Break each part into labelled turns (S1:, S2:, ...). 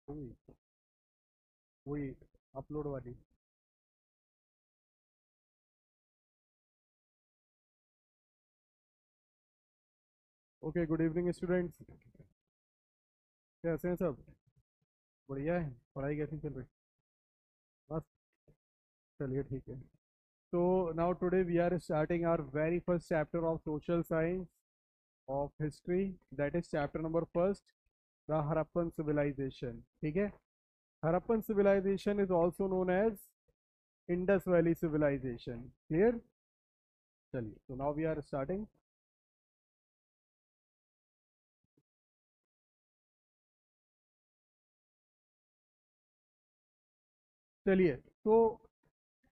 S1: वही वही अपलोड वाली। Okay, good evening students. कैसे हैं सब? बढ़िया है। पढ़ाई कैसी चल रही? बस, चलिए ठीक है। तो now today we are starting our very first chapter of social science of history, that is chapter number first, the Harappan civilization. ठीक है। Harappan civilization is also known as Indus valley civilization. Clear? चलिए, तो नाउ वी आर स्टार्टिंग। चलिए, तो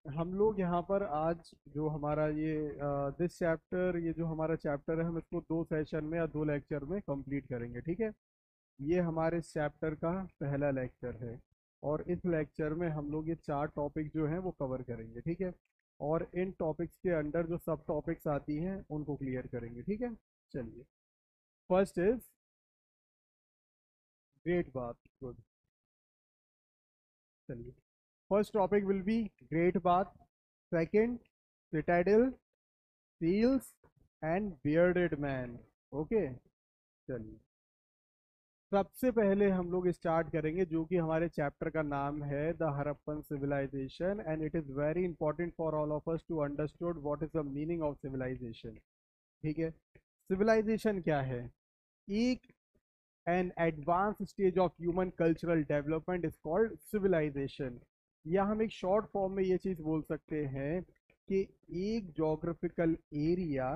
S1: हम लोग यहाँ पर आज जो हमारा ये दिस चैप्टर, ये जो हमारा चैप्टर है, हम इसको दो सेशन में या दो लेक्चर में कंप्लीट करेंगे। ठीक है। ये हमारे इस चैप्टर का पहला लेक्चर है, और इस लेक्चर में हम लोग ये चार टॉपिक जो हैं वो कवर करेंगे। ठीक है। और इन टॉपिक्स के अंडर जो सब टॉपिक्स आती हैं उनको क्लियर करेंगे। ठीक है। चलिए, first is great bath. Good. चलिए, first topic will be great bath, second citadel, seals and bearded man. Okay. चलिए, सबसे पहले हम लोग स्टार्ट करेंगे जो कि हमारे चैप्टर का नाम है the Harappan civilization, and it is very important for all of us to understood what is the meaning of civilization. ठीक है। सिविलाइजेशन क्या है? एक an advance stage of human cultural development is called civilization. या हम एक शॉर्ट फॉर्म में ये चीज बोल सकते हैं कि एक जोग्राफिकल एरिया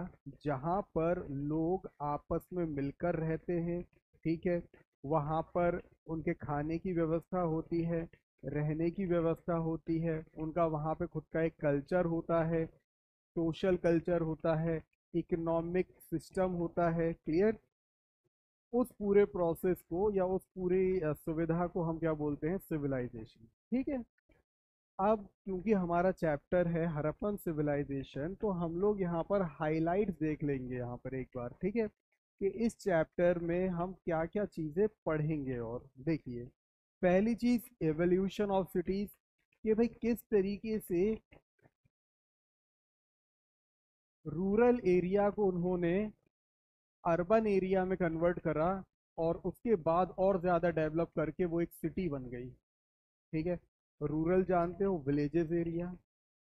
S1: जहाँ पर लोग आपस में मिलकर रहते हैं। ठीक है। वहाँ पर उनके खाने की व्यवस्था होती है, रहने की व्यवस्था होती है, उनका वहाँ पे खुद का एक कल्चर होता है, सोशल कल्चर होता है, इकोनॉमिक सिस्टम होता है। क्लियर? उस पूरे प्रोसेस को या उस पूरी सुविधा को हम क्या बोलते हैं? सिविलाइजेशन। ठीक है। अब क्योंकि हमारा चैप्टर है हड़प्पन सिविलाइजेशन, तो हम लोग यहाँ पर हाइलाइट्स देख लेंगे यहाँ पर एक बार। ठीक है, कि इस चैप्टर में हम क्या क्या चीज़ें पढ़ेंगे। और देखिए, पहली चीज़ एवोल्यूशन ऑफ सिटीज़, कि भाई किस तरीके से रूरल एरिया को उन्होंने अर्बन एरिया में कन्वर्ट करा, और उसके बाद और ज़्यादा डेवलप करके वो एक सिटी बन गई। ठीक है। रूरल जानते हो, विलेजेस एरिया।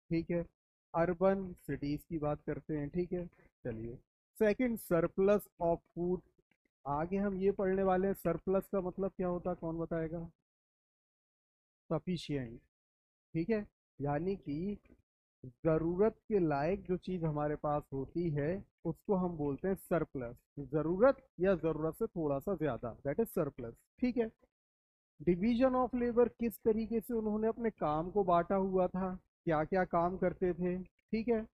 S1: ठीक है। अर्बन सिटीज की बात करते हैं। ठीक है। चलिए, सेकंड सरप्लस ऑफ फूड। आगे हम ये पढ़ने वाले हैं सरप्लस का मतलब क्या होता है, कौन बताएगा? सफिशिएंट। ठीक है। यानी कि जरूरत के लायक जो चीज हमारे पास होती है उसको हम बोलते हैं सरप्लस। जरूरत या जरूरत से थोड़ा सा ज्यादा, दैट इज सरप्लस। ठीक है। डिवीजन ऑफ लेबर, किस तरीके से उन्होंने अपने काम को बांटा हुआ था, क्या क्या काम करते थे। ठीक है।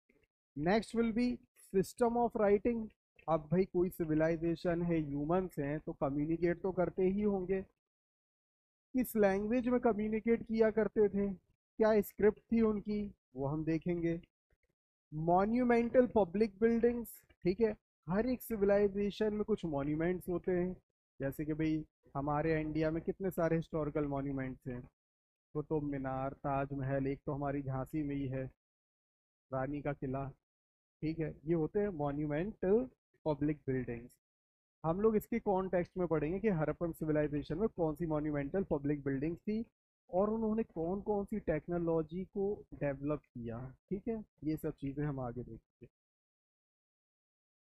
S1: Next will be system of writing. अब भाई कोई सिविलाइजेशन है, ह्यूमंस हैं, तो कम्युनिकेट तो करते ही होंगे। किस लैंग्वेज में कम्युनिकेट किया करते थे, क्या स्क्रिप्ट थी उनकी, वो हम देखेंगे। Monumental public buildings. ठीक है। हर एक सिविलाइजेशन में कुछ मॉन्यूमेंट्स होते हैं, जैसे कि भाई हमारे इंडिया में कितने सारे हिस्टोरिकल मॉन्यूमेंट्स हैं। कुतुब मीनार, ताजमहल, एक तो हमारी झांसी में ही है रानी का किला। ठीक है। ये होते हैं मॉन्यूमेंटल पब्लिक बिल्डिंग्स। हम लोग इसके कॉन्टेक्स्ट में पढ़ेंगे कि हड़प्पन सिविलाइजेशन में कौन सी मॉन्यूमेंटल पब्लिक बिल्डिंग्स थी, और उन्होंने कौन कौन सी टेक्नोलॉजी को डेवलप किया। ठीक है। ये सब चीज़ें हम आगे देखेंगे।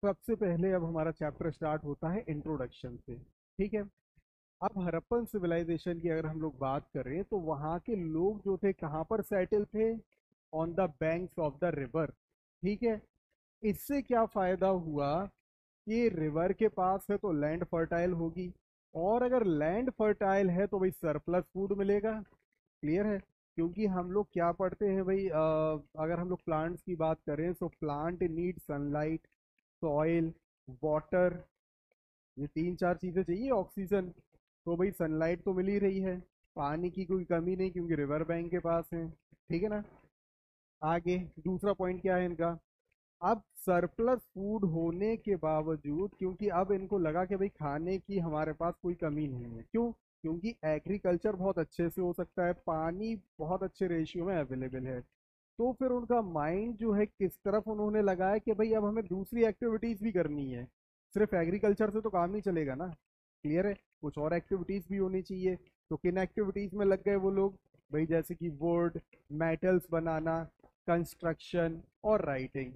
S1: सबसे पहले अब हमारा चैप्टर स्टार्ट होता है इंट्रोडक्शन से। ठीक है। अब हड़प्पन सिविलाइजेशन की अगर हम लोग बात करें तो वहाँ के लोग जो थे कहाँ पर सेटल थे? On the banks of the river. ठीक है। इससे क्या फायदा हुआ कि रिवर के पास है तो लैंड फर्टाइल होगी, और अगर लैंड फर्टाइल है तो भाई सरप्लस फूड मिलेगा। क्लियर है? क्योंकि हम लोग क्या पढ़ते हैं भाई, अगर हम लोग प्लांट्स की बात करें तो plant need sunlight, soil, water, ये तीन चार चीज़ें चाहिए, ऑक्सीजन। तो भाई सनलाइट तो मिल ही रही है, पानी की कोई कमी नहीं क्योंकि रिवर बैंक के पास है। ठीक है ना? आगे दूसरा पॉइंट क्या है इनका? अब सरप्लस फूड होने के बावजूद, क्योंकि अब इनको लगा कि भाई खाने की हमारे पास कोई कमी नहीं है। क्यों? क्योंकि एग्रीकल्चर बहुत अच्छे से हो सकता है, पानी बहुत अच्छे रेशियो में अवेलेबल है। तो फिर उनका माइंड जो है किस तरफ उन्होंने लगाया कि भाई अब हमें दूसरी एक्टिविटीज भी करनी है, सिर्फ एग्रीकल्चर से तो काम नहीं चलेगा ना। क्लियर है, कुछ और एक्टिविटीज भी होनी चाहिए। तो किन एक्टिविटीज में लग गए वो लोग? भाई जैसे कि वुड, मेटल्स बनाना, कंस्ट्रक्शन और राइटिंग।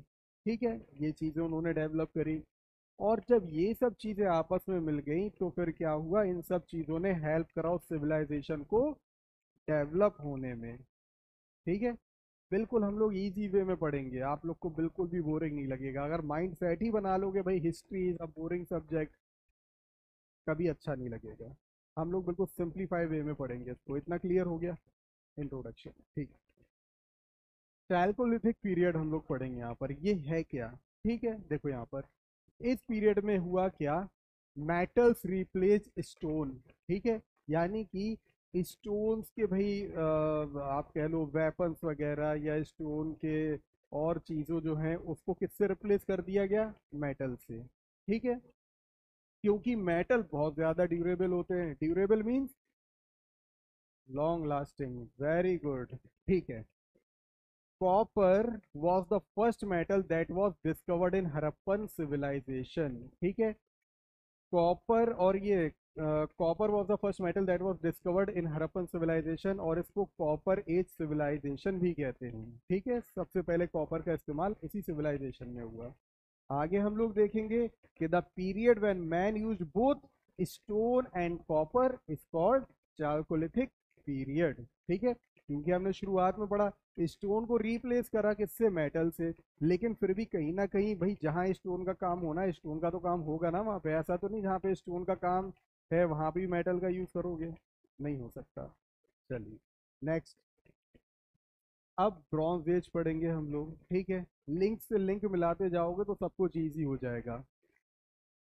S1: ठीक है, ये चीजें उन्होंने डेवलप करी। और जब ये सब चीजें आपस में मिल गई तो फिर क्या हुआ, इन सब चीजों ने हेल्प करा उस सिविलाइजेशन को डेवलप होने में। ठीक है, बिल्कुल हम लोग इजी वे में पढ़ेंगे, आप लोग को बिल्कुल भी बोरिंग नहीं लगेगा। अगर माइंड सेट ही बना लोगे भाई history is a boring subject, कभी अच्छा नहीं लगेगा। हम लोग बिल्कुल सिंप्लीफाई वे में पढ़ेंगे इसको। इतना क्लियर हो गया इंट्रोडक्शन? ठीक। चैल्कोलिथिक पीरियड हम लोग पढ़ेंगे यहाँ पर, ये है क्या? ठीक है, देखो यहाँ पर इस पीरियड में हुआ क्या, मेटल्स रिप्लेस स्टोन। ठीक है, यानी कि स्टोन्स के भाई आप कह लो वेपन्स वगैरह या स्टोन के और चीज़ों जो हैं उसको किससे रिप्लेस कर दिया गया? मेटल से। ठीक है, क्योंकि मेटल बहुत ज़्यादा ड्यूरेबल होते हैं। Durable means long lasting, very good. ठीक है, copper was the first metal that was discovered in Harappan civilization. ठीक है, कॉपर और ये copper was the first metal that was discovered in Harappan civilization, और इसको कॉपर एज सिविलाइजेशन भी कहते हैं। ठीक है, सबसे पहले कॉपर का इस्तेमाल इसी सिविलाइजेशन में हुआ। आगे हम लोग देखेंगे कि the period when man used both stone and copper is called chalcolithic period. ठीक है, क्योंकि हमने शुरुआत में पढ़ा स्टोन को रिप्लेस करा किससे? मेटल से। लेकिन फिर भी कहीं ना कहीं भाई जहाँ स्टोन का काम होना, स्टोन का तो काम होगा ना वहाँ पे। ऐसा तो नहीं जहाँ पे स्टोन का काम है वहां भी मेटल का यूज करोगे, नहीं हो सकता। चलिए नेक्स्ट, अब ब्रॉन्ज एज पढ़ेंगे हम लोग। ठीक है, लिंक से लिंक मिलाते जाओगे तो सब कुछ ईजी हो जाएगा।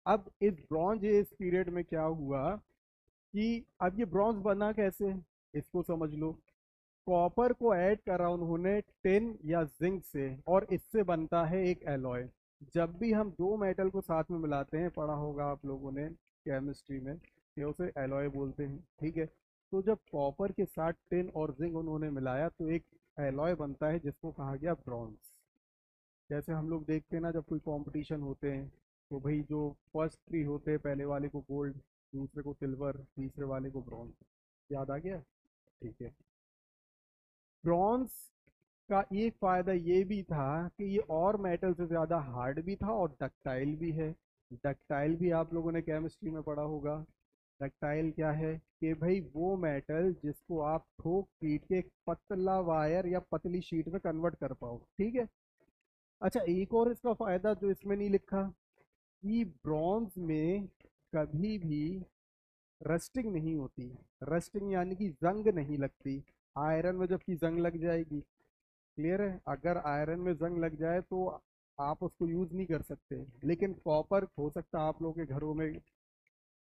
S1: अब इस ब्रॉन्ज एज पीरियड में क्या हुआ कि अब ये ब्रॉन्ज बना कैसे, इसको समझ लो। कॉपर को ऐड करा उन्होंने टिन या जिंक से, और इससे बनता है एक एलॉय। जब भी हम दो मेटल को साथ में मिलाते हैं, पढ़ा होगा आप लोगों ने केमिस्ट्री में, कि उसे एलॉय बोलते हैं। ठीक है, तो जब कॉपर के साथ टिन और जिंक उन्होंने मिलाया तो एक एलॉय बनता है जिसको कहा गया ब्रॉन्ज। जैसे हम लोग देखते हैं ना, जब कोई कंपटीशन होते हैं तो भाई जो फर्स्ट थ्री होते हैं, पहले वाले को गोल्ड, दूसरे को सिल्वर, तीसरे वाले को ब्रॉन्ज। याद आ गया? ठीक है, ब्रॉन्ज का एक फायदा ये भी था कि ये और मेटल से ज्यादा हार्ड भी था और डक्टाइल भी है। डक्टाइल भी आप लोगों ने केमिस्ट्री में पढ़ा होगा। डक्टाइल क्या है कि भाई वो मेटल जिसको आप ठोक पीट के एक पतला वायर या पतली शीट में कन्वर्ट कर पाओ। ठीक है, अच्छा एक और इसका फायदा जो इसमें नहीं लिखा, कि ब्रॉन्ज में कभी भी रस्टिंग नहीं होती। रस्टिंग यानी कि जंग नहीं लगती। आयरन में जबकि जंग लग जाएगी। क्लियर है, अगर आयरन में जंग लग जाए तो आप उसको यूज नहीं कर सकते। लेकिन कॉपर हो सकता है आप लोगों के घरों में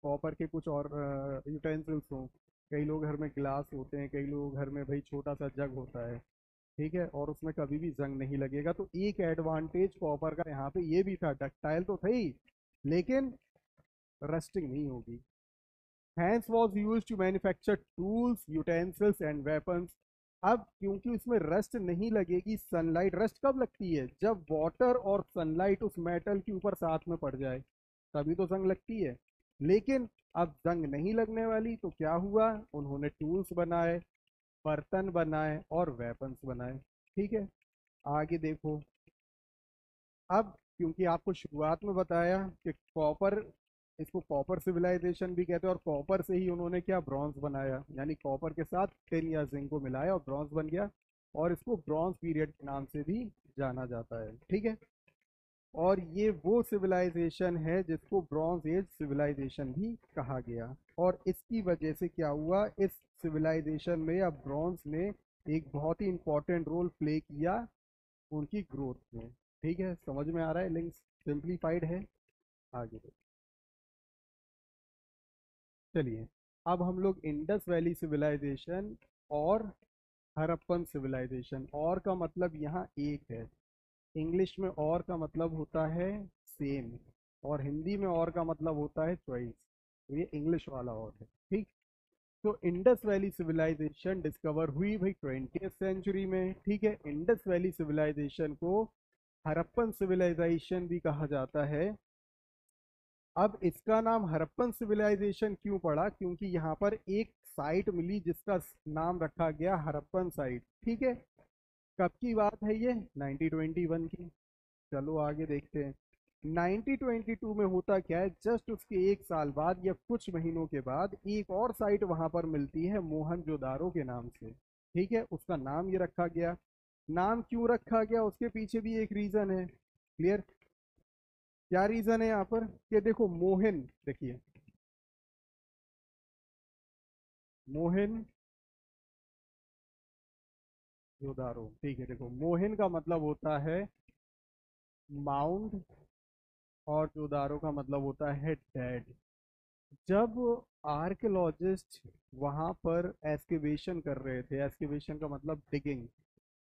S1: कॉपर के कुछ और यूटेंसिल्स हों। कई लोग घर में गिलास होते हैं, कई लोग घर में भाई छोटा सा जग होता है। ठीक है, और उसमें कभी भी जंग नहीं लगेगा। तो एक एडवांटेज कॉपर का यहाँ पे ये भी था, डक्टाइल तो था ही लेकिन रस्टिंग नहीं होगी। Hence was use to manufacture tools, utensils and weapons. अब क्योंकि उसमें रस्ट नहीं लगेगी, सनलाइट, रस्ट कब लगती है? जब वाटर और सनलाइट उस मेटल के ऊपर साथ में पड़ जाए, तभी तो जंग लगती है। लेकिन अब जंग नहीं लगने वाली, तो क्या हुआ, उन्होंने टूल्स बनाए, बर्तन बनाए और वेपन्स बनाए। ठीक है, आगे देखो। अब क्योंकि आपको शुरुआत में बताया कि कॉपर, इसको कॉपर सिविलाइजेशन भी कहते हैं, और कॉपर से ही उन्होंने क्या, ब्रॉन्ज बनाया। यानी कॉपर के साथ टिन या जिंक को मिलाया और ब्रॉन्ज बन गया, और इसको ब्रॉन्ज पीरियड के नाम से भी जाना जाता है। ठीक है, और ये वो सिविलाइजेशन है जिसको ब्रॉन्ज एज सिविलाइजेशन भी कहा गया। और इसकी वजह से क्या हुआ, इस सिविलाइजेशन में या ब्रॉन्ज ने एक बहुत ही इंपॉर्टेंट रोल प्ले किया उनकी ग्रोथ में। ठीक है, समझ में आ रहा है? लिंक्स सिंप्लीफाइड है। आगे देखो। चलिए, अब हम लोग इंडस वैली सिविलाइजेशन और हड़प्पन सिविलाइजेशन। और का मतलब यहाँ एक है। इंग्लिश में और का मतलब होता है सेम, और हिंदी में और का मतलब होता है चॉइस। तो ये इंग्लिश वाला और है। ठीक, तो इंडस वैली सिविलाइजेशन डिस्कवर हुई भाई 20th सेंचुरी में, ठीक है। इंडस वैली सिविलाइजेशन को हड़प्पन सिविलाइजेशन भी कहा जाता है। अब इसका नाम हड़प्पन सिविलाइजेशन क्यों पड़ा, क्योंकि यहाँ पर एक साइट मिली जिसका नाम रखा गया हड़प्पन साइट, ठीक है। कब की बात है ये, 1921 की। चलो आगे देखते हैं। 1922 में होता क्या है, जस्ट उसके एक साल बाद या कुछ महीनों के बाद एक और साइट वहां पर मिलती है मोहनजोदारो के नाम से, ठीक है। उसका नाम ये रखा गया। नाम क्यों रखा गया उसके पीछे भी एक रीजन है, क्लियर। क्या रीजन है यहाँ पर, कि देखो मोहन, देखिए मोहन जोदारो, ठीक है। देखो मोहन का मतलब होता है माउंड, और जोदारो का मतलब होता है डेड। जब आर्कियोलॉजिस्ट वहां पर एस्केवेशन कर रहे थे, एस्केवेशन का मतलब डिगिंग,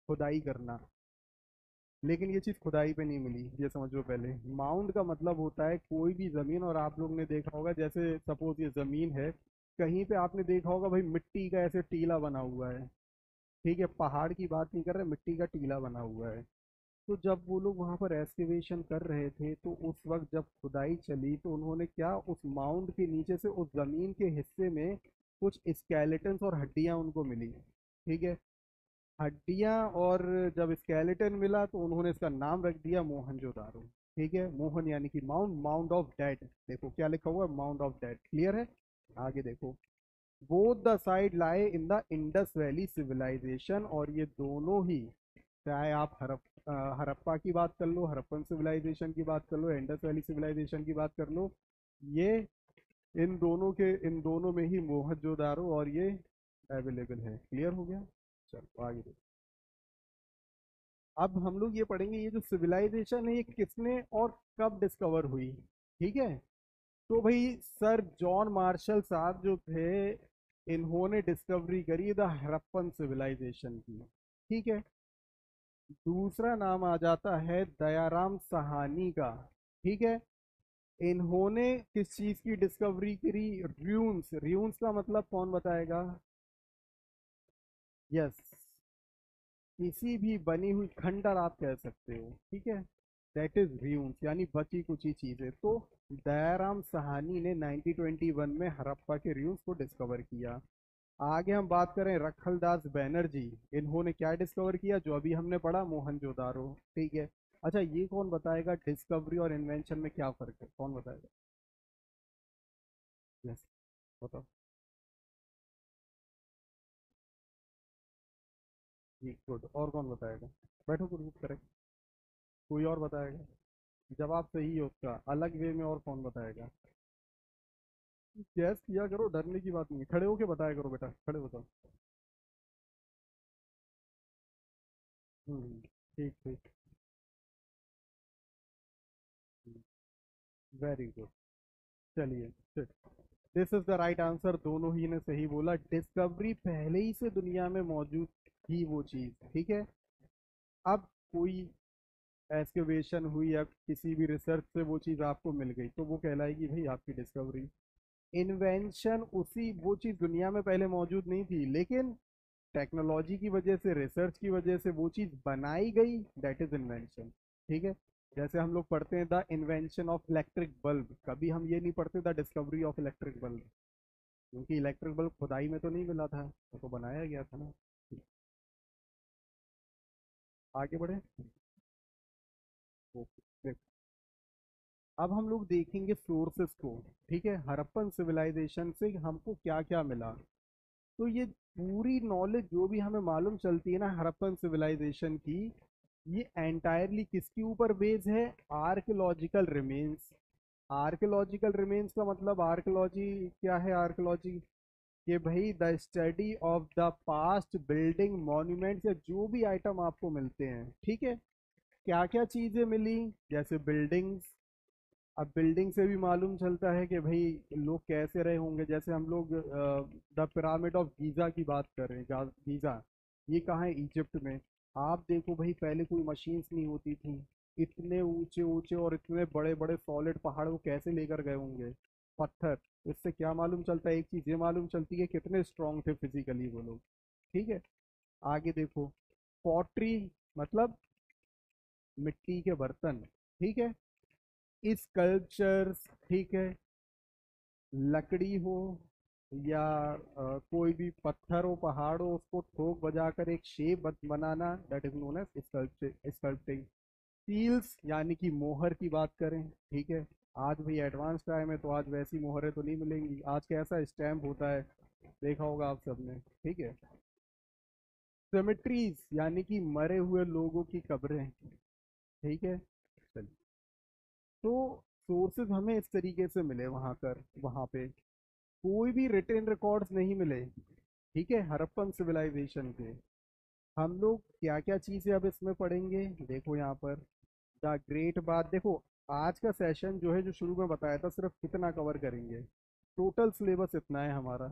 S1: खुदाई करना, लेकिन ये चीज खुदाई पे नहीं मिली, ये समझो पहले। माउंड का मतलब होता है कोई भी जमीन, और आप लोग ने देखा होगा जैसे सपोज ये जमीन है, कहीं पे आपने देखा होगा भाई मिट्टी का ऐसे टीला बना हुआ है, ठीक है। पहाड़ की बात नहीं कर रहे, मिट्टी का टीला बना हुआ है। तो जब वो लोग वहां पर एस्केवेशन कर रहे थे, तो उस वक्त जब खुदाई चली, तो उन्होंने क्या, उस माउंड के नीचे से उस जमीन के हिस्से में कुछ स्केलेटन्स और हड्डियां उनको मिली, ठीक है। हड्डियां और जब स्केलेटन मिला तो उन्होंने इसका नाम रख दिया मोहनजोदारो, ठीक है। मोहन यानी कि माउंड, माउंड ऑफ डेड, देखो क्या लिखा हुआ है, माउंड ऑफ डेड, क्लियर है। आगे देखो, both the side lie in the Indus valley civilization, और ये दोनों ही, चाहे आप हड़प्पा की बात कर लो, हड़प्पन सिविलाइजेशन की बात कर लो, इंडस वैली सिविलाइजेशन की बात कर लो, ये इन दोनों में ही मोहनजोदारो और ये अवेलेबल है, क्लियर हो गया। चलो आगे देखो। अब हम लोग ये पढ़ेंगे, ये जो सिविलाइजेशन है ये किसने और कब डिस्कवर हुई, ठीक है। तो भाई सर जॉन मार्शल साहब जो थे, इन्होंने डिस्कवरी करी द हड़प्पन सिविलाइजेशन की, ठीक है। दूसरा नाम आ जाता है दयाराम साहनी का, ठीक है। इन्होंने किस चीज की डिस्कवरी करी, र्यून्स, र्यून्स का मतलब कौन बताएगा, यस, किसी भी बनी हुई खंडर आप कह सकते हो, ठीक है। दैट इज र्यून्स, यानी बची कुची चीजें। तो दयाराम साहनी ने 1921 में हड़प्पा के र्यून्स को डिस्कवर किया। आगे हम बात करें रखलदास बैनर्जी, इन्होंने क्या डिस्कवर किया, जो अभी हमने पढ़ा मोहनजोदारो, ठीक है। अच्छा ये कौन बताएगा डिस्कवरी और इन्वेंशन में क्या फर्क है, कौन बताएगा, यस बताओ जी, गुड। और कौन बताएगा, बैठो गुड, करेक्ट। कोई और बताएगा, जवाब सही है उसका, अलग वे में और कौन बताएगा। गैस किया करो, डरने की बात नहीं है, खड़े होके बताया करो बेटा, खड़े बताओ। ठीक ठीक, वेरी गुड। चलिए, this is the right answer, दोनों ही ने सही बोला। डिस्कवरी पहले ही से दुनिया में मौजूद थी वो चीज, ठीक है। अब कोई एक्सकवेशन हुई या किसी भी रिसर्च से वो चीज आपको मिल गई, तो वो कहलाएगी भाई आपकी डिस्कवरी। इन्वेंशन, उसी वो चीज दुनिया में पहले मौजूद नहीं थी, लेकिन टेक्नोलॉजी की वजह से, रिसर्च की वजह से वो चीज बनाई गई, दैट इज इन्वेंशन, ठीक है। जैसे हम लोग पढ़ते हैं the invention of electric bulb, कभी हम ये नहीं पढ़ते the discovery of electric bulb, क्योंकि इलेक्ट्रिक बल्ब खुदाई में तो नहीं मिला था, वो तो बनाया गया था ना। आगे बढ़े, ओके। अब हम लोग देखेंगे सोर्सेस को, ठीक है। हड़प्पन सिविलाइजेशन से हमको क्या क्या मिला। तो ये पूरी नॉलेज जो भी हमें मालूम चलती है ना हड़प्पन सिविलाइजेशन की, ये एंटायरली किसके ऊपर बेस्ड है, आर्कियोलॉजिकल रिमेन्स। आर्कियोलॉजिकल रिमेन्स का मतलब, आर्कियोलॉजी क्या है, आर्कियोलॉजी कि भाई the study of the past building monuments, या जो भी आइटम आपको मिलते हैं, ठीक है। क्या क्या चीजें मिली, जैसे बिल्डिंग्स। अब बिल्डिंग से भी मालूम चलता है कि भाई लोग कैसे रहे होंगे, जैसे हम लोग द पिरामिड ऑफ गीजा की बात कर रहे हैं, गीजा ये कहाँ है, इजिप्ट में। आप देखो भाई पहले कोई मशीन्स नहीं होती थी, इतने ऊंचे ऊंचे और इतने बड़े बड़े सॉलिड पहाड़ वो कैसे लेकर गए होंगे। पत्थर। इससे क्या मालूम चलता है, एक चीज ये मालूम चलती है कितने स्ट्रांग थे फिजिकली वो लोग। ठीक है, आगे देखो, पॉटरी मतलब मिट्टी के बर्तन। ठीक है, स्कल्पचर्स, ठीक है, लकड़ी हो या कोई भी पत्थर हो, पहाड़ हो, उसको ठोक बजाकर एक शेप बनाना, that is known as sculpting. Seals यानी कि मोहर की बात करें, ठीक है, आज भी एडवांस टाइम है तो आज वैसी मोहरें तो नहीं मिलेंगी, आज कैसा स्टैम्प होता है देखा होगा आप सबने। ठीक है, सेमेट्रीज यानी कि मरे हुए लोगों की कब्रें। ठीक है, चलिए, तो सोर्सेज हमें इस तरीके से मिले वहां पे कोई भी रिटन रिकॉर्ड्स नहीं मिले। ठीक है, हड़प्पन सिविलाइजेशन के। हम लोग क्या क्या चीजें अब इसमें पढ़ेंगे, देखो यहाँ पर द ग्रेट बात। देखो, आज का सेशन जो है, जो शुरू में बताया था, सिर्फ कितना कवर करेंगे, टोटल सिलेबस इतना है हमारा।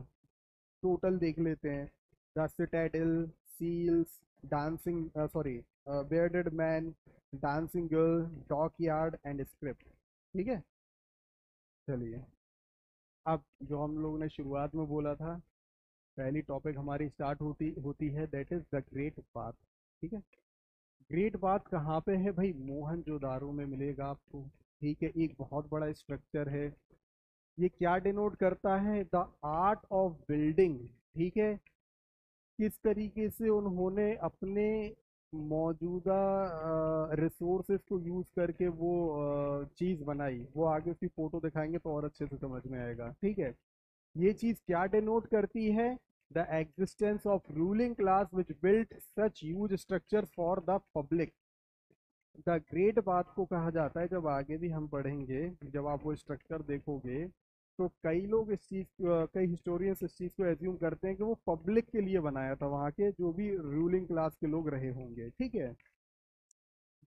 S1: टोटल देख लेते हैं, the citadel, seals, dancing sorry bearded man, dancing girl, dockyard and script. ठीक है, चलिए, अब जो हम लोगों ने शुरुआत में बोला था, पहली टॉपिक हमारी स्टार्ट होती होती है, that is the great bath. ठीक है, ग्रेट बाथ कहाँ पे है भाई, मोहनजोदारो में मिलेगा आपको। ठीक है, एक बहुत बड़ा स्ट्रक्चर है। ये क्या डिनोट करता है, द आर्ट ऑफ बिल्डिंग। ठीक है, किस तरीके से उन्होंने अपने मौजूदा रिसोर्सेज को यूज करके वो चीज बनाई, वो आगे उसकी फोटो दिखाएंगे तो और अच्छे से समझ में आएगा। ठीक है, ये चीज क्या डिनोट करती है, the existence of ruling class which built such huge structure for the public. The great बात को कहा जाता है, जब आगे भी हम पढ़ेंगे, जब आप वो स्ट्रक्चर देखोगे, तो कई लोग इस चीज कई हिस्टोरियंस इस चीज को एज्यूम करते हैं कि वो पब्लिक के लिए बनाया था, वहाँ के जो भी रूलिंग क्लास के लोग रहे होंगे। ठीक है,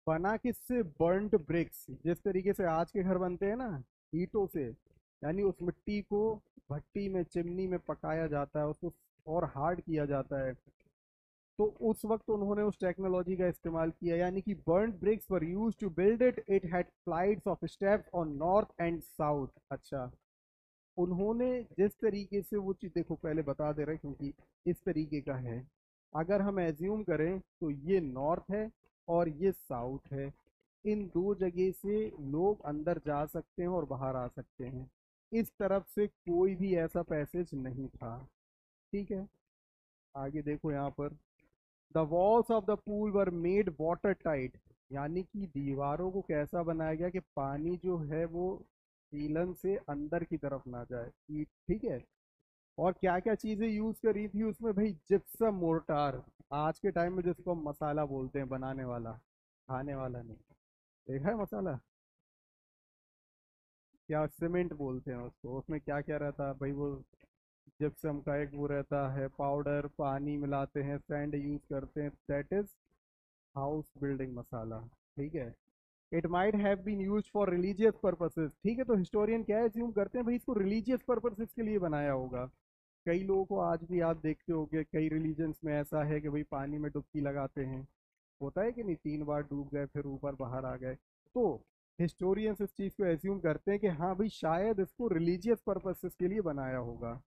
S1: बना किससे, बर्न्ड ब्रिक्स, जिस तरीके से आज के घर बनते हैं ना, ईंटों से, यानी उस मिट्टी को भट्टी में, चिमनी में पकाया जाता है, उसको और हार्ड किया जाता है। तो उस वक्त उन्होंने उस टेक्नोलॉजी का इस्तेमाल किया, यानी कि burn bricks were use to build it, it had flights of steps on north and south. अच्छा, उन्होंने जिस तरीके से वो चीज, देखो पहले बता दे रहे क्योंकि इस तरीके का है, अगर हम एज्यूम करें तो ये नॉर्थ है और ये साउथ है, इन दो जगह से लोग अंदर जा सकते हैं और बाहर आ सकते हैं, इस तरफ से कोई भी ऐसा पैसेज नहीं था। ठीक है, आगे देखो यहाँ पर, the walls of the pool were made water tight, यानी कि दीवारों को कैसा बनाया गया कि पानी जो है वो सीलन से अंदर की तरफ ना जाए। ठीक है, और क्या क्या चीजें यूज करी थी उसमें भाई, जिप्सम मोर्टार, आज के टाइम में जिसको हम मसाला बोलते हैं, बनाने वाला, खाने वाला नहीं। देखा है मसाला, क्या सीमेंट बोलते हैं उसको, उसमें क्या क्या रहता है भाई, वो जिप्सम का एक वो रहता है पाउडर, पानी मिलाते हैं, सैंड यूज करते हैं, that is house building masala. ठीक है, it might have been used for religious purposes. ठीक है, तो हिस्टोरियन क्या एज्यूम करते हैं भाई, इसको रिलीजियस पर्पसेस के लिए बनाया होगा। कई लोगों को आज भी आप देखते होंगे, कई रिलीजन्स में ऐसा है कि भाई पानी में डुबकी लगाते हैं, होता है कि नहीं, 3 बार डूब गए फिर ऊपर बाहर आ गए। तो हिस्टोरियंस इस चीज को एज्यूम करते हैं कि हाँ भाई शायद इसको रिलीजियस पर्पसेस के लिए बनाया होगा।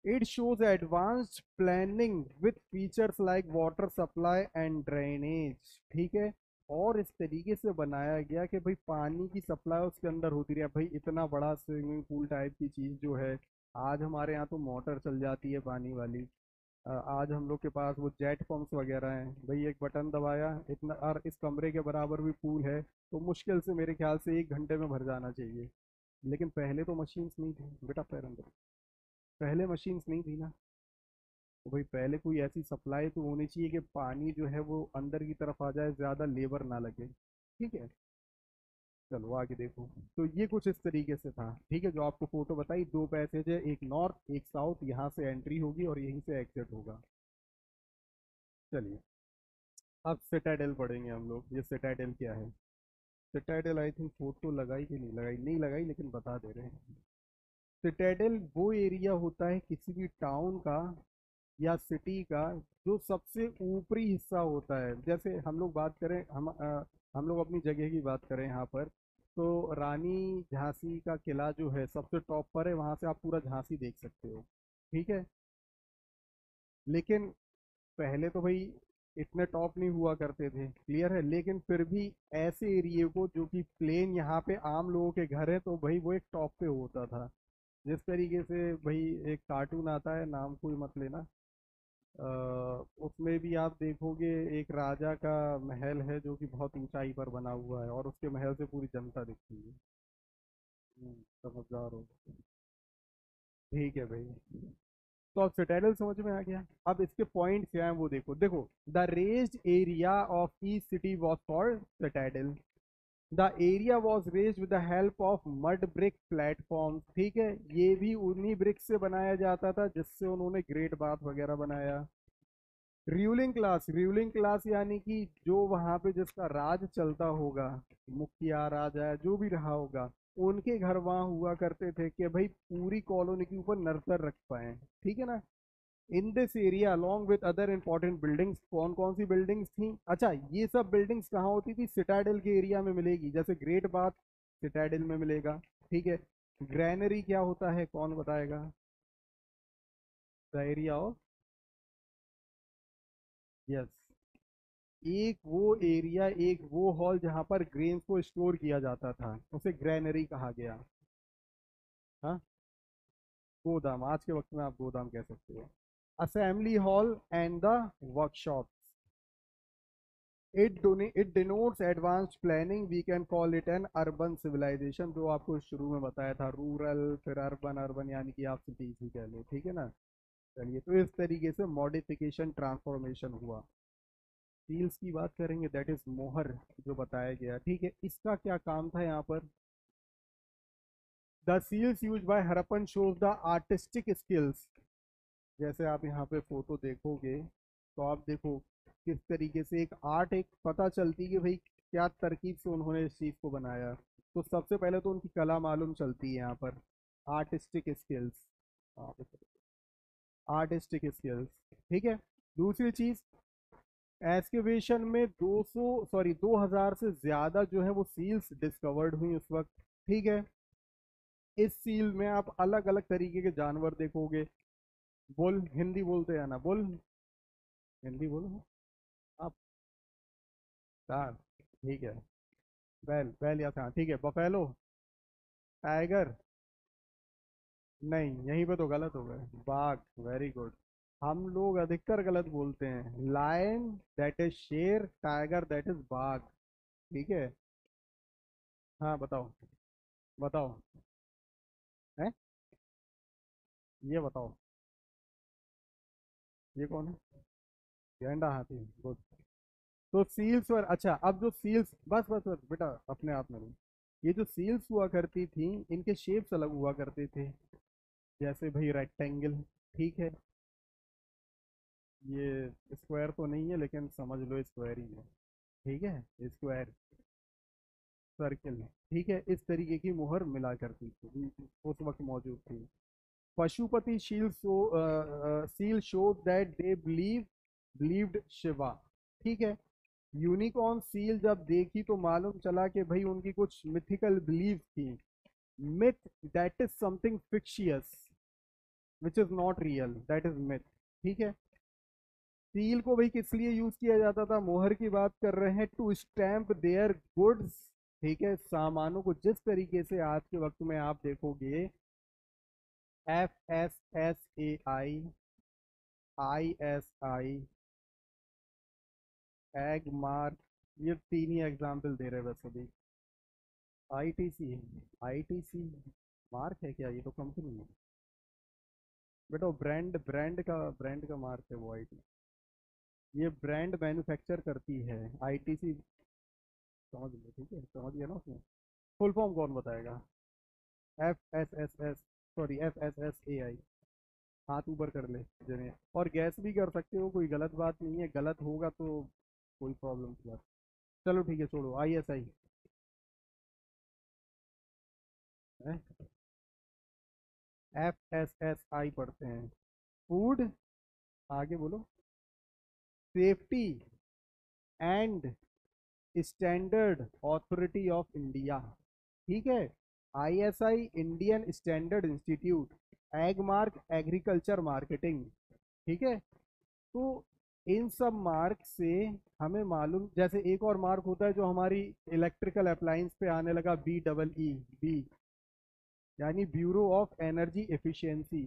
S1: It shows advanced planning with features like water supply and drainage. ठीक है, और इस तरीके से बनाया गया कि भाई पानी की सप्लाई उसके अंदर होती रही। भाई इतना बड़ा स्विमिंग पूल टाइप की चीज जो है, आज हमारे यहाँ तो मोटर चल जाती है पानी वाली, आज हम लोग के पास वो जेट पंप्स वगैरह हैं, भाई एक बटन दबाया इतना, और इस कमरे के बराबर भी पूल है, तो मुश्किल से मेरे ख्याल से 1 घंटे में भर जाना चाहिए। लेकिन पहले तो मशीन्स नहीं थी बेटा, पैर अंदर, पहले मशीन्स नहीं थी ना, तो भाई पहले कोई ऐसी सप्लाई तो होनी चाहिए कि पानी जो है वो अंदर की तरफ आ जाए, ज़्यादा लेबर ना लगे। ठीक है, चलो आगे देखो, तो ये कुछ इस तरीके से था। ठीक है, जो आपको फोटो बताई, 2 पैसेज है, एक नॉर्थ एक साउथ, यहाँ से एंट्री होगी और यहीं से एग्जिट होगा। चलिए, अब सिटाडेल पढ़ेंगे हम लोग, ये सिटाडेल क्या है। सिटाडेल आई थिंक फोटो लगाई कि नहीं लगाई, नहीं लगाई लेकिन बता दे रहे हैं। सिटाडेल वो एरिया होता है किसी भी टाउन का या सिटी का जो सबसे ऊपरी हिस्सा होता है। जैसे हम लोग बात करें, हम लोग अपनी जगह की बात करें यहाँ पर, तो रानी झांसी का किला जो है सबसे टॉप पर है, वहां से आप पूरा झांसी देख सकते हो। ठीक है। लेकिन पहले तो भाई इतने टॉप नहीं हुआ करते थे, क्लियर है, लेकिन फिर भी ऐसे एरिया को जो कि प्लेन यहाँ पे आम लोगों के घर है, तो भाई वो एक टॉप पे होता था। जिस तरीके से भाई एक कार्टून आता है, नाम कोई मत लेना, उसमें भी आप देखोगे एक राजा का महल है जो कि बहुत ऊंचाई पर बना हुआ है और उसके महल से पूरी जनता दिखती है। समझदार हो। ठीक है भाई। तो अब सिटाइडल समझ में आ गया। अब इसके पॉइंट क्या है वो देखो। देखो, the raised area of each city was called citadel. The area was raised with the help of mud brick platform. ठीक है, ये भी उन्हीं ब्रिक से बनाया जाता था जिससे उन्होंने ग्रेट बाथ वगैरह बनाया। रूलिंग क्लास यानी कि जो वहां पे जिसका राज चलता होगा, मुखिया राजा जो भी रहा होगा, उनके घर वहां हुआ करते थे कि भाई पूरी कॉलोनी के ऊपर नजर रख पाए। ठीक है ना। In this area along with other important buildings, कौन कौन सी बिल्डिंग्स थी? अच्छा, ये सब बिल्डिंग्स कहाँ होती थी? सिटाडेल के एरिया में मिलेगी। जैसे ग्रेट बाथ सिटाडेल में मिलेगा। ठीक है। ग्रैनरी क्या होता है, कौन बताएगा? द एरिया ऑफ, यस, एक वो एरिया, एक वो हॉल जहां पर ग्रेन्स को स्टोर किया जाता था, उसे ग्रैनरी कहा गया। हाँ, गोदाम, आज के वक्त में आप गोदाम कह सकते हो। Assembly hall and the workshop, it denotes advanced planning, we can call it an urban civilization. जो आपको शुरू में बताया था, रूरल फिर अर्बन, अर्बन यानी कि आप सिटीज ही कह लो। ठीक है ना। चलिए, तो इस तरीके से मॉडिफिकेशन ट्रांसफॉर्मेशन हुआ। सील्स की बात करेंगे, दैट इज मोहर जो बताया गया। ठीक है, इसका क्या काम था यहाँ पर? The seals use by Harappan shows the artistic skills. जैसे आप यहाँ पे फोटो देखोगे तो आप देखो किस तरीके से एक आर्ट, एक पता चलती है कि भाई क्या तरकीब से उन्होंने इस चीज को बनाया। तो सबसे पहले तो उनकी कला मालूम चलती है यहाँ पर, आर्टिस्टिक स्किल्स, आर्टिस्टिक स्किल्स। ठीक है। दूसरी चीज, एक्सकेवेशन में 200 सॉरी 2000 से ज्यादा जो है वो सील्स डिस्कवर्ड हुई उस वक्त। ठीक है। इस सील में आप अलग अलग तरीके के जानवर देखोगे। बोल, हिंदी बोलते हैं ना, बोल, हिंदी बोलो आप। कार, ठीक है। बैल, बैल या हाँ, ठीक है। बफेलो, टाइगर, नहीं, यहीं पे तो गलत हो गए। बाघ, वेरी गुड। हम लोग अधिकतर गलत बोलते हैं। लायन दैट इज शेर, टाइगर दैट इज बाघ। ठीक है। हाँ, बताओ, बताओ। है, ये बताओ, ये कौन है? गैंडा हाथी, गुड। तो सील्स और, अच्छा, अब जो सील्स, बस बस बस बेटा, अपने आप में नहीं। ये जो सील्स हुआ करती थी, इनके शेप्स अलग हुआ करते थे। जैसे भाई रेक्टेंगल, ठीक है, ये स्क्वायर तो नहीं है लेकिन समझ लो स्क्वायर ही है। ठीक है, स्क्वायर, सर्किल, ठीक है, इस तरीके की मुहर मिला करती थी, उस वक्त मौजूद थी। Pashupati seal show that they believed Shiva. ठीक है। यूनिकॉर्न सील जब देखी तो मालूम चला कि भाई उनकी कुछ मिथिकल बिलीव थी। Myth, that is something fictitious which is not real, that is myth. ठीक है। सील को भाई किस लिए यूज किया जाता था? मोहर की बात कर रहे हैं, टू स्टैंप देयर गुड्स। ठीक है, सामानों को, जिस तरीके से आज के वक्त में आप देखोगे, FSSAI, ISI, एग मार्क, ये तीन ही एग्जाम्पल दे रहे हैं वैसे भी। ITC, ITC मार्क है क्या? ये तो कंपनी है बेटा, ब्रांड का मार्क है वो। IT, ये ब्रांड मैन्युफैक्चर करती है। ITC, समझ लो, ठीक है, समझ गया ना उसमें। फुल फॉर्म कौन बताएगा? FSSAI, हाथ ऊपर कर ले जिन्हें, और गैस भी कर सकते हो, कोई गलत बात नहीं है। गलत होगा तो कोई प्रॉब्लम की बात। चलो ठीक है, छोड़ो। ISI है, FSSI पढ़ते हैं। फूड, आगे बोलो। Safety and standard authority of India. ठीक है। ISI Indian standard institute, egg mark agriculture marketing, ठीक है। तो इन सब मार्क से हमें मालूम, जैसे एक और मार्क होता है जो हमारी इलेक्ट्रिकल अप्लायंस पे आने लगा, BEE, यानी ब्यूरो ऑफ एनर्जी एफिशिएंसी।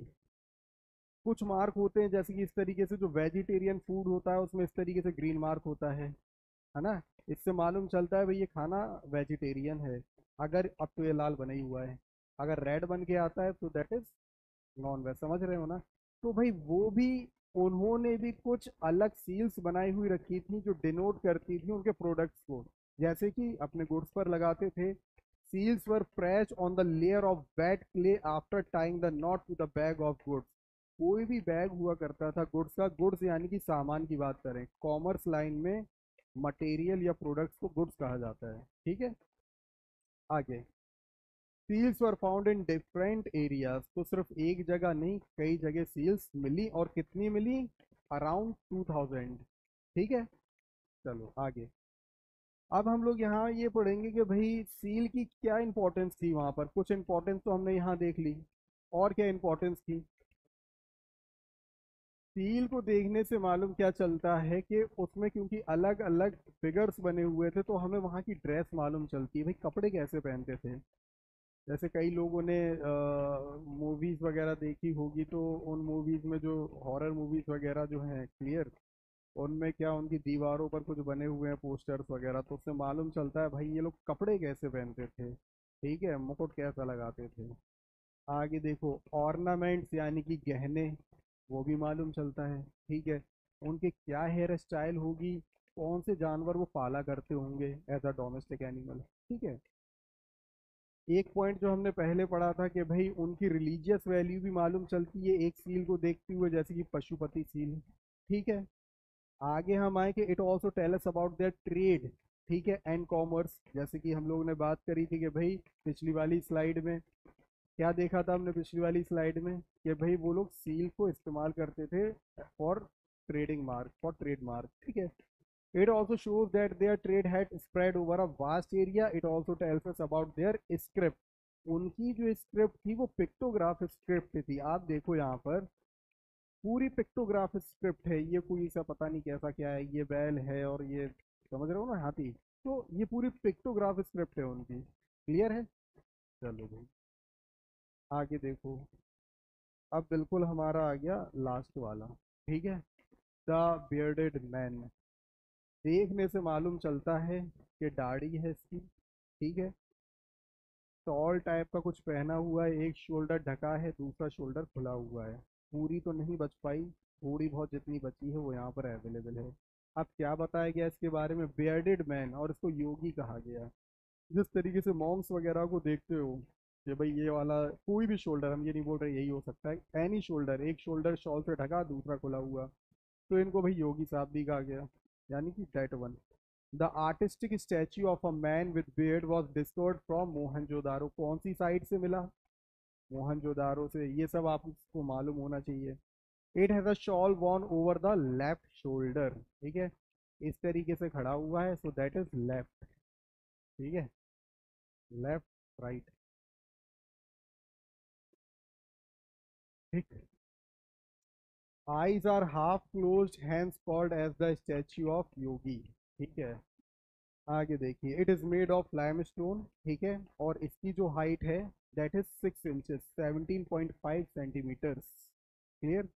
S1: कुछ मार्क होते हैं जैसे कि इस तरीके से, जो वेजिटेरियन फूड होता है उसमें इस तरीके से ग्रीन मार्क होता है ना। इससे मालूम चलता है भाई ये खाना वेजिटेरियन है। अगर अब तो ये लाल बना ही हुआ है, अगर रेड बन के आता है तो दैट इज नॉन वेज, समझ रहे हो ना। तो भाई वो भी, उन्होंने भी कुछ अलग सील्स बनाई हुई रखी थी जो डिनोट करती थी उनके प्रोडक्ट्स को। जैसे कि अपने गुड्स पर लगाते थे, seals were pressed on the layer of wet clay after tying the knot to the bag of goods. कोई भी बैग हुआ करता था गुड्स का, गुड्स यानी कि सामान की बात करें, कॉमर्स लाइन में मटेरियल या प्रोडक्ट्स को गुड्स कहा जाता है, ठीक है। आगे, seals were found in different areas, तो सिर्फ एक जगह नहीं, कई जगह सील्स मिली, और कितनी मिली, अराउंड 2000, ठीक है। चलो आगे, अब हम लोग यहाँ ये पढ़ेंगे कि भाई सील की क्या इंपॉर्टेंस थी वहां पर। कुछ इंपॉर्टेंस तो हमने यहाँ देख ली, और क्या इंपॉर्टेंस थी। सील को देखने से मालूम क्या चलता है कि उसमें क्योंकि अलग अलग फिगर्स बने हुए थे, तो हमें वहाँ की ड्रेस मालूम चलती है, भाई कपड़े कैसे पहनते थे। जैसे कई लोगों ने मूवीज वगैरह देखी होगी, तो उन मूवीज में जो हॉरर मूवीज वगैरह जो हैं क्लियर, उनमें क्या उनकी दीवारों पर कुछ बने हुए हैं पोस्टर्स वगैरह, तो उससे मालूम चलता है भाई ये लोग कपड़े कैसे पहनते थे, ठीक है, मुकुट कैसा लगाते थे। आगे देखो, ऑर्नामेंट्स यानी कि गहने, वो भी मालूम चलता है, ठीक है। उनके क्या हेयर स्टाइल होगी, कौन से जानवर वो पाला करते होंगे एज अ डोमेस्टिक एनिमल, ठीक है। एक पॉइंट जो हमने पहले पढ़ा था कि भाई उनकी रिलीजियस वैल्यू भी मालूम चलती है एक सील को देखते हुए, जैसे कि पशुपति सील, ठीक है। आगे हम आए कि it also tell us about their trade, ठीक है, एंड कॉमर्स। जैसे कि हम लोगों ने बात करी थी कि भाई पिछली वाली स्लाइड में क्या देखा था हमने, पिछली वाली स्लाइड में कि भाई वो लोग सील को इस्तेमाल करते थे for trading mark, for trade mark, ठीक है। It also shows that their trade had spread over a vast area. It also tells us about their script. उनकी जो स्क्रिप्ट थी वो पिक्टोग्राफ स्क्रिप्ट थी। आप देखो यहाँ पर पूरी पिक्टोग्राफ स्क्रिप्ट है, ये कोई सा पता नहीं कैसा क्या है, ये बैल है और ये समझ रहे हो ना हाथी, तो ये पूरी पिक्टोग्राफ स्क्रिप्ट है उनकी, क्लियर है। चलो भाई आगे देखो, अब बिल्कुल हमारा आ गया लास्ट वाला, ठीक है, द बियर्डेड मैन। देखने से मालूम चलता है कि दाढ़ी है इसकी, ठीक है, शॉल टाइप का कुछ पहना हुआ है, एक शोल्डर ढका है, दूसरा शोल्डर खुला हुआ है। पूरी तो नहीं बच पाई, थोड़ी बहुत जितनी बची है वो यहाँ पर अवेलेबल है। अब क्या बताया गया इसके बारे में, बियर्डेड मैन, और इसको योगी कहा गया। जिस तरीके से मॉन्क्स वगैरह को देखते हो कि भाई ये वाला कोई भी शोल्डर, हम ये नहीं बोल रहे यही हो सकता है, एनी शोल्डर, एक शोल्डर शॉल से ढका दूसरा खुला हुआ, तो इनको भाई योगी साहब भी कहा गया, यानी कि that one. The artistic statue of a man with beard was discovered from Mohenjodaro, कौन सी साइड से मिला, मोहनजोदारो से, ये सब आपको मालूम होना चाहिए। It has a shawl worn over the left shoulder, ठीक है, इस तरीके से खड़ा हुआ है, सो दैट इज लेफ्ट, ठीक है, लेफ्ट राइट, ठीक। Eyes are half closed, hands called as the statue of yogi, ठीक है। आगे देखिए, it is made of limestone, ठीक है, और इसकी जो हाइट है that is 6 inches, 17.5 centimetres, clear.